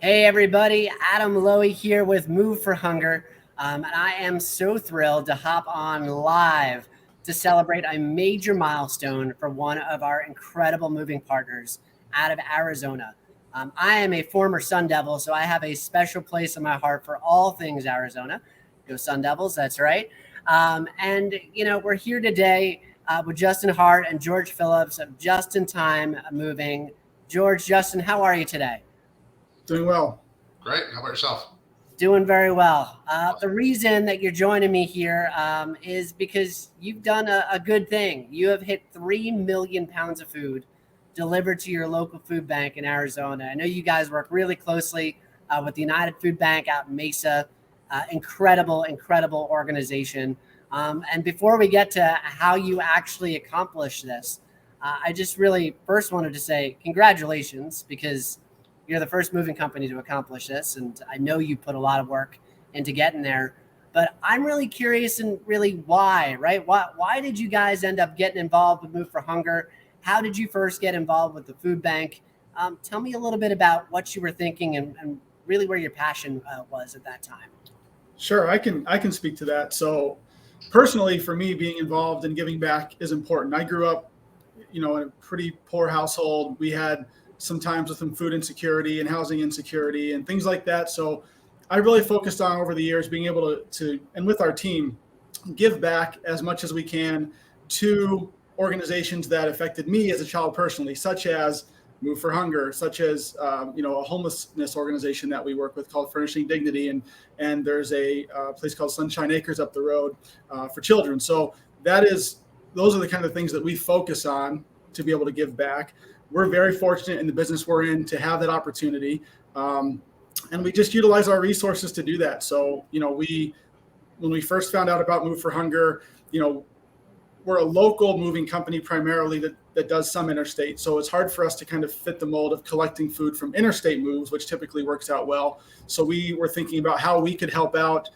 Hey everybody, Adam Lowy here with Move for Hunger. And I am so thrilled to hop on live to celebrate a major milestone for one of our incredible moving partners out of Arizona. I am a former Sun Devil, so I have a special place in my heart for all things Arizona. Go Sun Devils, that's right. We're here today with Justin Hart and George Phillips of Just in Time Moving. George, Justin, how are you today? Doing well. Great. How about yourself? Doing very well. The reason that you're joining me here is because you've done a good thing. You have hit 3 million pounds of food delivered to your local food bank in Arizona. I know you guys work really closely with the United Food Bank out in Mesa. Incredible organization. And before we get to how you actually accomplish this, I just really first wanted to say congratulations because you're the first moving company to accomplish this, and I know you put a lot of work into getting there. But I'm really curious and really why, right? Why did you guys end up getting involved with Move for Hunger? How did you first get involved with the food bank? Tell me a little bit about what you were thinking and really where your passion was at that time. Sure, I can speak to that. So, personally, for me, being involved and giving back is important. I grew up, in a pretty poor household. We had some times with some food insecurity and housing insecurity and things like that. So, I really focused on over the years being able to and with our team, give back as much as we can to organizations that affected me as a child personally, such as Move for Hunger, such as a homelessness organization that we work with called Furnishing Dignity, and there's a place called Sunshine Acres up the road for children. So those are the kind of things that we focus on to be able to give back. We're very fortunate in the business we're in to have that opportunity, and we just utilize our resources to do that. So when we first found out about Move for Hunger, we're a local moving company primarily that does some interstate. So it's hard for us to kind of fit the mold of collecting food from interstate moves, which typically works out well. So we were thinking about how we could help out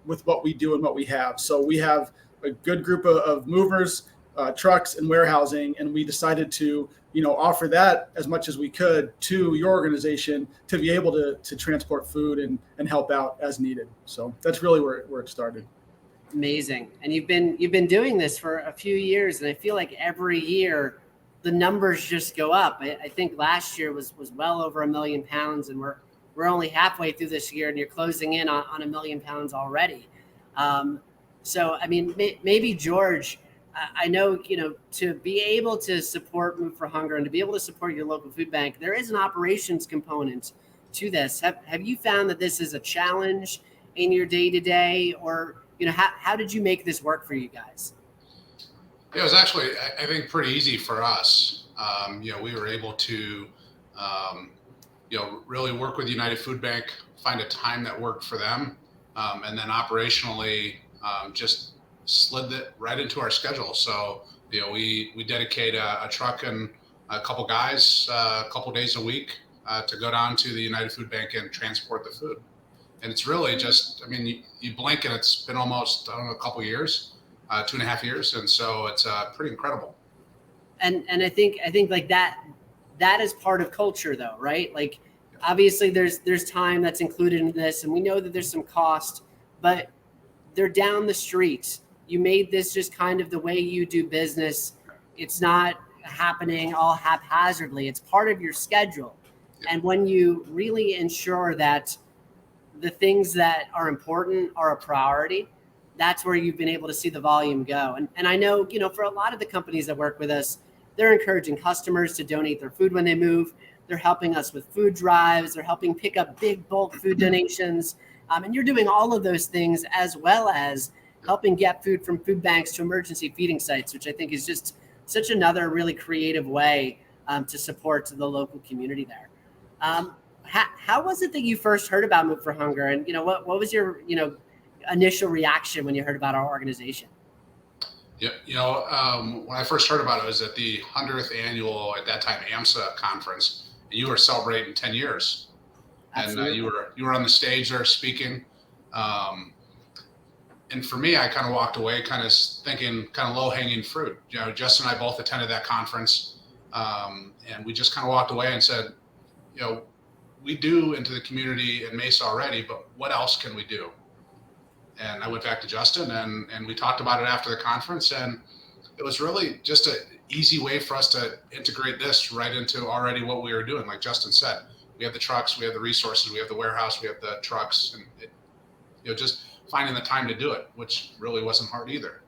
with what we do and what we have. So we have a good group of movers, trucks, and warehousing, and we decided to offer that as much as we could to your organization to be able to transport food and help out as needed. So that's really where it started. Amazing. And you've been doing this for a few years, and I feel like every year the numbers just go up. I think last year was well over 1 million pounds, and we're only halfway through this year, and you're closing in on 1 million pounds already. So I mean, maybe George, I know to be able to support Move for Hunger and to be able to support your local food bank, there is an operations component to this. Have you found that this is a challenge in your day to day, or how did you make this work for you guys? It was actually, I think, pretty easy for us. We were able to, really work with United Food Bank, find a time that worked for them, and then operationally just slid it right into our schedule. So, we dedicate a truck and a couple guys a couple days a week to go down to the United Food Bank and transport the food. And it's really just, I mean, you blink and it's been almost, a couple years, 2.5 years. And so it's pretty incredible. And I think like that is part of culture though, right? Like obviously there's time that's included in this, and we know that there's some cost, but they're down the street. You made this just kind of the way you do business. It's not happening all haphazardly. It's part of your schedule. And when you really ensure that the things that are important are a priority, that's where you've been able to see the volume go. And I know, for a lot of the companies that work with us, they're encouraging customers to donate their food when they move. They're helping us with food drives. They're helping pick up big bulk food donations. And you're doing all of those things as well as helping get food from food banks to emergency feeding sites, which I think is just such another really creative way to support the local community there. How was it that you first heard about Move for Hunger, and what was your initial reaction when you heard about our organization? Yeah, when I first heard about it was at the 100th annual, at that time, AMSA conference, and you were celebrating 10 years. Absolutely. And you were on the stage there speaking. And for me, I kind of walked away kind of thinking kind of low hanging fruit. Justin and I both attended that conference. And we just kind of walked away and said, we do into the community in Mesa already, but what else can we do? And I went back to Justin and we talked about it after the conference, and it was really just an easy way for us to integrate this right into already what we were doing. Like Justin said, we have the trucks, we have the resources, we have the warehouse, we have the trucks, and just finding the time to do it, which really wasn't hard either.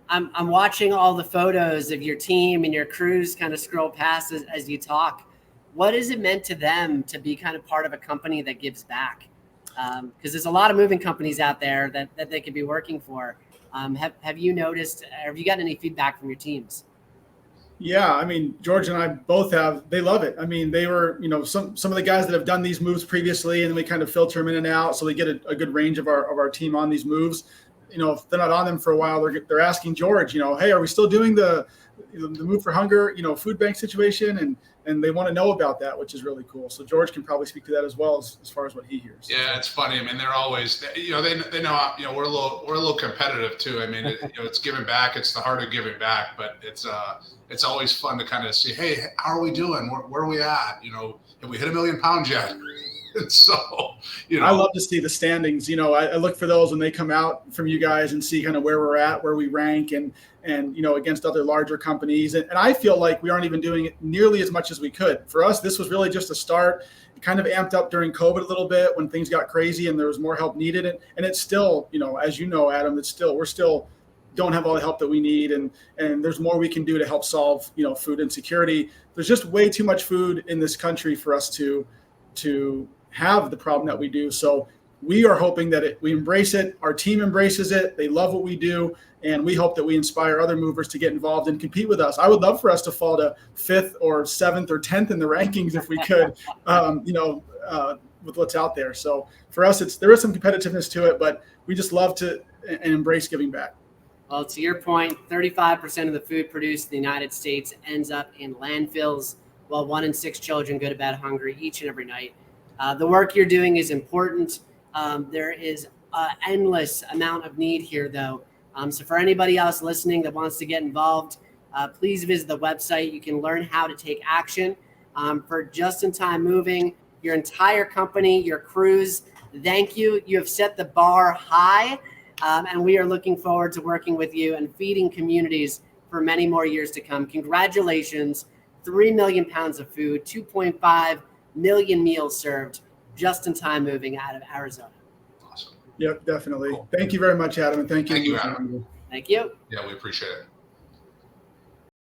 I'm watching all the photos of your team and your crews kind of scroll past as you talk. What has it meant to them to be kind of part of a company that gives back? Because there's a lot of moving companies out there that they could be working for. Have you noticed, or have you gotten any feedback from your teams? Yeah, I mean, George and I both they love it. I mean, they were, some of the guys that have done these moves previously, and then we kind of filter them in and out, so they get a good range of our team on these moves. If they're not on them for a while, they're asking George, hey, are we still doing the Move for Hunger, food bank situation? And they want to know about that, which is really cool. So George can probably speak to that as well as far as what he hears. Yeah, it's funny. I mean, they're always, they know, we're a little competitive too. I mean, it's giving back. It's the heart of giving back, but it's always fun to kind of see, hey, how are we doing? Where are we at? Have we hit 1 million pounds yet? And so, I love to see the standings. I look for those when they come out from you guys and see kind of where we're at, where we rank, and against other larger companies. And I feel like we aren't even doing it nearly as much as we could. For us, this was really just a start. It kind of amped up during COVID a little bit when things got crazy and there was more help needed. And it's still, as you know, Adam, we're still don't have all the help that we need. And there's more we can do to help solve, food insecurity. There's just way too much food in this country for us to have the problem that we do. So we are hoping that we embrace it. Our team embraces it. They love what we do. And we hope that we inspire other movers to get involved and compete with us. I would love for us to fall to 5th or 7th or 10th in the rankings if we could, with what's out there. So for us, there is some competitiveness to it, but we just love to and embrace giving back. Well, to your point, 35% of the food produced in the United States ends up in landfills, while 1 in 6 children go to bed hungry each and every night. The work you're doing is important. There is an endless amount of need here, though. So for anybody else listening that wants to get involved, please visit the website. You can learn how to take action. For Just-in-Time Moving, your entire company, your crews, thank you. You have set the bar high, and we are looking forward to working with you and feeding communities for many more years to come. Congratulations. 3 million pounds of food, 2.5 million meals served, Just-in-Time Moving out of Arizona. Awesome. Yep, definitely. Cool. Thank you very much, Adam, and thank you. Adam. Thank you. Yeah, we appreciate it.